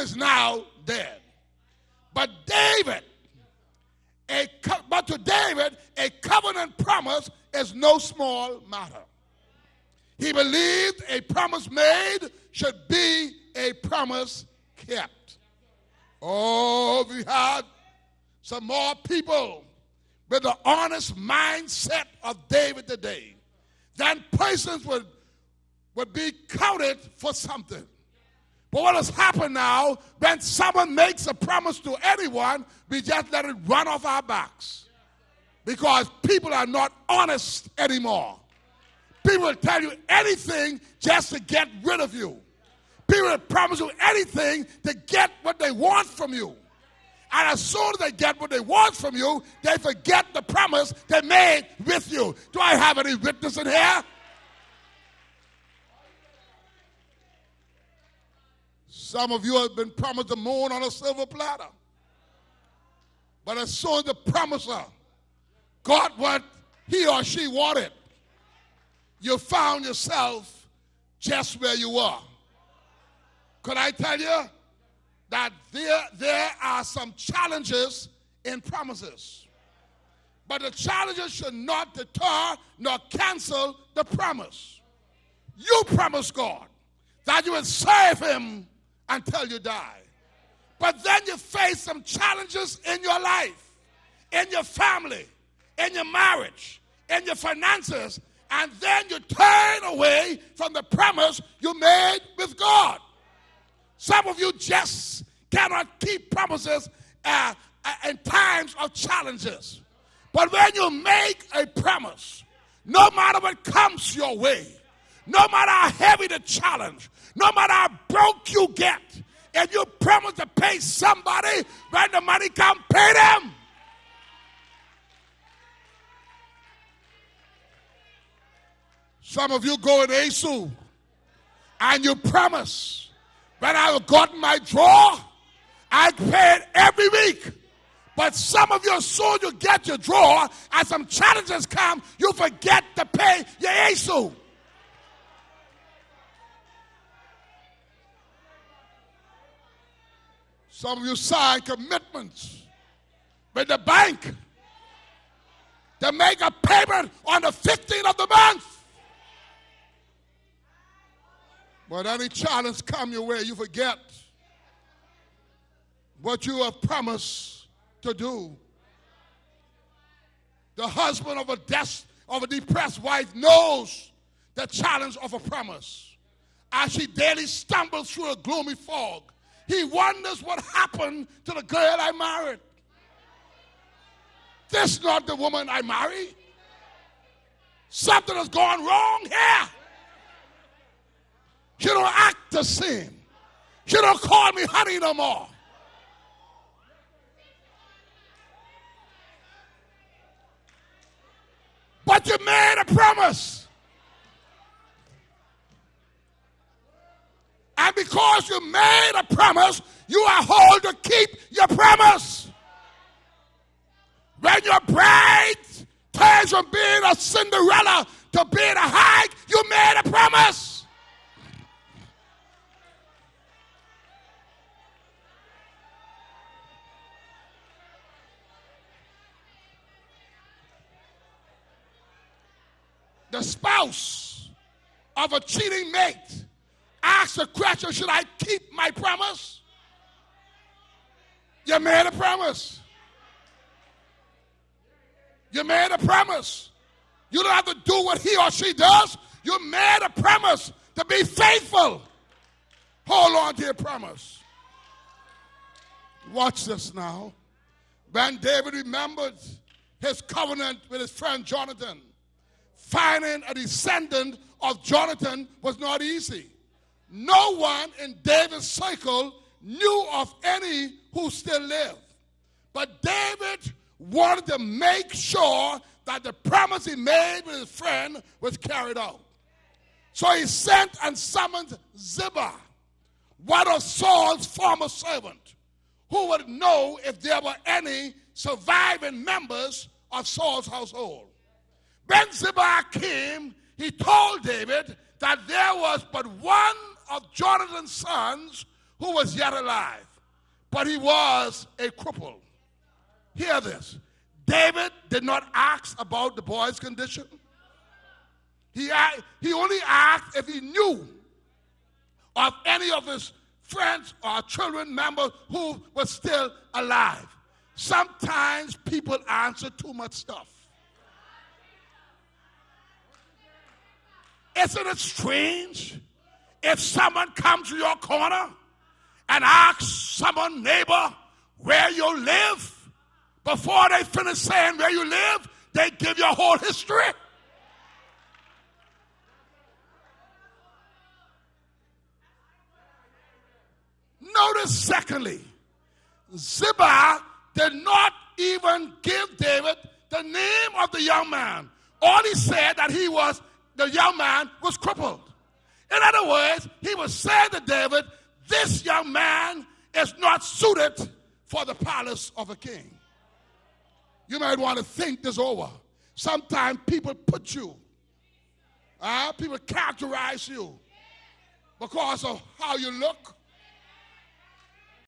is now dead. But to David, a covenant promise is no small matter. He believed a promise made should be a promise kept. Oh, we had some more people with the honest mindset of David today, then persons would be counted for something. But what has happened now, when someone makes a promise to anyone, we just let it run off our backs. Because people are not honest anymore. People will tell you anything just to get rid of you. People will promise you anything to get what they want from you. And as soon as they get what they want from you, they forget the promise they made with you. Do I have any witness in here? Some of you have been promised the moon on a silver platter. But as soon as the promiser got what he or she wanted, you found yourself just where you were. Could I tell you that there are some challenges in promises? But the challenges should not deter nor cancel the promise. You promised God that you would serve him until you die. But then you face some challenges in your life, in your family, in your marriage, in your finances, and then you turn away from the promise you made with God. Some of you just cannot keep promises in times of challenges. But when you make a promise, no matter what comes your way, no matter how heavy the challenge, no matter how broke you get, if you promise to pay somebody, when the money comes, pay them. Some of you go in ASU and you promise, when I got my draw, I'd pay it every week. But some of you, as soon as you get your draw and some challenges come, you forget to pay your ASU. Some of you sign commitments with the bank to make a payment on the 15th of the month. But any challenge come your way, you forget what you have promised to do. The husband of a depressed wife knows the challenge of a promise. As she daily stumbles through a gloomy fog, he wonders what happened to the girl I married. This not the woman I married. Something has gone wrong here. She don't act the same. She don't call me honey no more. But you made a promise. And because you made a promise, you are whole to keep your promise. When your bride turns from being a Cinderella to being a hag, you made a promise. The spouse of a cheating mate asks the question, should I keep my promise? You made a promise. You made a promise. You don't have to do what he or she does. You made a promise to be faithful. Hold on to your promise. Watch this now. When David remembered his covenant with his friend Jonathan, finding a descendant of Jonathan was not easy. No one in David's circle knew of any who still lived. But David wanted to make sure that the promise he made with his friend was carried out. So he sent and summoned Ziba, one of Saul's former servants, who would know if there were any surviving members of Saul's household. When Ziba came, he told David that there was but one of Jonathan's sons who was yet alive, but he was a cripple. Hear this. David did not ask about the boy's condition. He only asked if he knew of any of his friends or children members who were still alive. Sometimes people answer too much stuff. Isn't it strange if someone comes to your corner and asks someone, neighbor, where you live? Before they finish saying where you live, they give you a whole history. Notice, secondly, Ziba did not even give David the name of the young man. All he said that the young man was crippled. In other words, he was saying to David, this young man is not suited for the palace of a king. You might want to think this over. Sometimes people put you, people characterize you because of how you look,